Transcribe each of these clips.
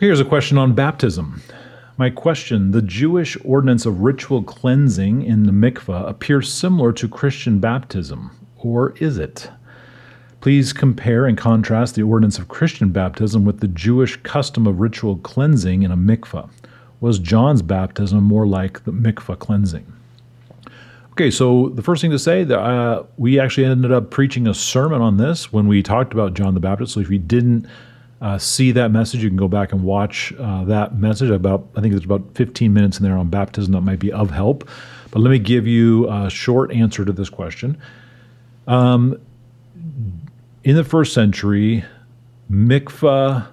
Here's a question on baptism. My question: the Jewish ordinance of ritual cleansing in the mikvah appears similar to Christian baptism, or is it? Please compare and contrast the ordinance of Christian baptism with the Jewish custom of ritual cleansing in a mikvah. Was John's baptism more like the mikvah cleansing? Okay, so the first thing to say that we actually ended up preaching a sermon on this when we talked about John the Baptist. So if you didn't see that message, you can go back and watch that message. I think there's about 15 minutes in there on baptism that might be of help. But let me give you a short answer to this question. In the first century, mikvah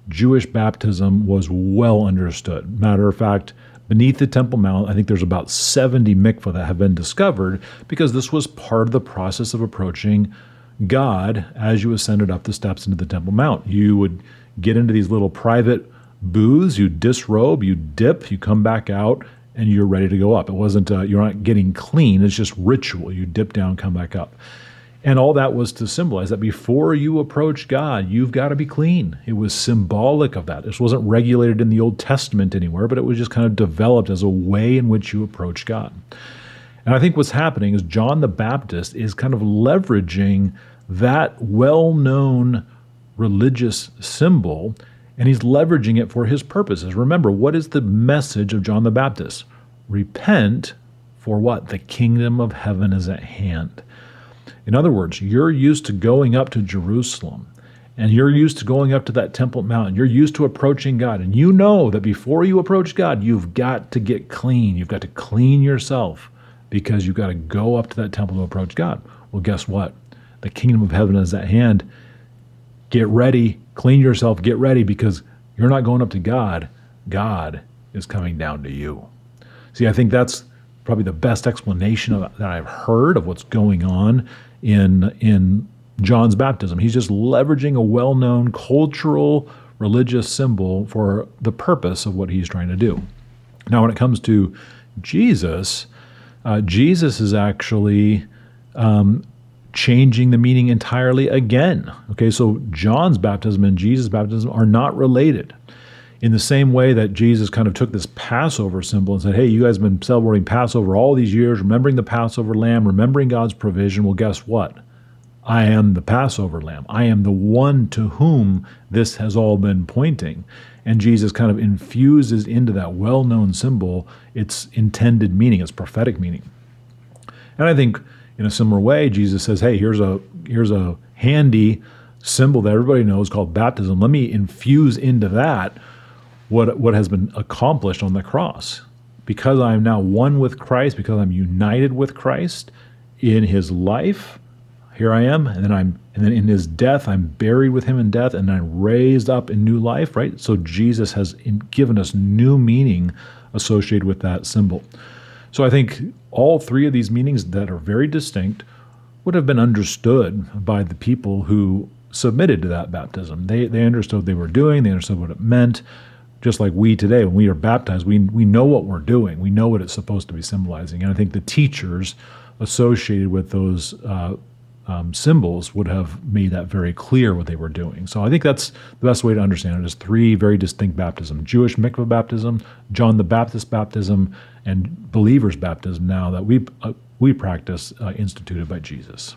Jewish baptism was well understood. Matter of fact, beneath the Temple Mount, I think there's about 70 mikvah that have been discovered because this was part of the process of approaching God as you ascended up the steps into the Temple Mount. You would get into these little private booths, you disrobe, you dip, you come back out, and you're ready to go up. It wasn't, you're not getting clean, it's just ritual. You dip down, come back up. And all that was to symbolize that before you approach God, you've got to be clean. It was symbolic of that. This wasn't regulated in the Old Testament anywhere, but it was just kind of developed as a way in which you approach God. And I think what's happening is John the Baptist is kind of leveraging that well-known religious symbol, and he's leveraging it for his purposes. Remember, what is the message of John the Baptist? Repent, for what? The kingdom of heaven is at hand. In other words, you're used to going up to Jerusalem, and you're used to going up to that Temple Mountain. You're used to approaching God, and you know that before you approach God, you've got to get clean. You've got to clean yourself because you've got to go up to that temple to approach God. Well, guess what? The kingdom of heaven is at hand. Get ready, clean yourself, get ready, because you're not going up to God. God is coming down to you. See, I think that's probably the best explanation that I've heard of what's going on in John's baptism. He's just leveraging a well-known cultural religious symbol for the purpose of what he's trying to do. Now, when it comes to Jesus, Jesus is actually changing the meaning entirely again. Okay, so John's baptism and Jesus' baptism are not related. In the same way that Jesus kind of took this Passover symbol and said, hey, you guys have been celebrating Passover all these years, remembering the Passover lamb, remembering God's provision. Well, guess what? I am the Passover lamb. I am the one to whom this has all been pointing. And Jesus kind of infuses into that well-known symbol its intended meaning, its prophetic meaning. And I think in a similar way, Jesus says, hey, here's a handy symbol that everybody knows called baptism. Let me infuse into that what has been accomplished on the cross. Because I am now one with Christ, because I'm united with Christ in his life, here I am, and then in his death, I'm buried with him in death, and I'm raised up in new life, right? So Jesus has given us new meaning associated with that symbol. So I think all three of these meanings that are very distinct would have been understood by the people who submitted to that baptism. They understood what they were doing, they understood what it meant. Just like we today, when we are baptized, we know what we're doing. We know what it's supposed to be symbolizing. And I think the teachers associated with those symbols would have made that very clear what they were doing. So I think that's the best way to understand it, is three very distinct baptisms: Jewish Mikvah baptism, John the Baptist baptism, and believers' baptism now that we practice instituted by Jesus.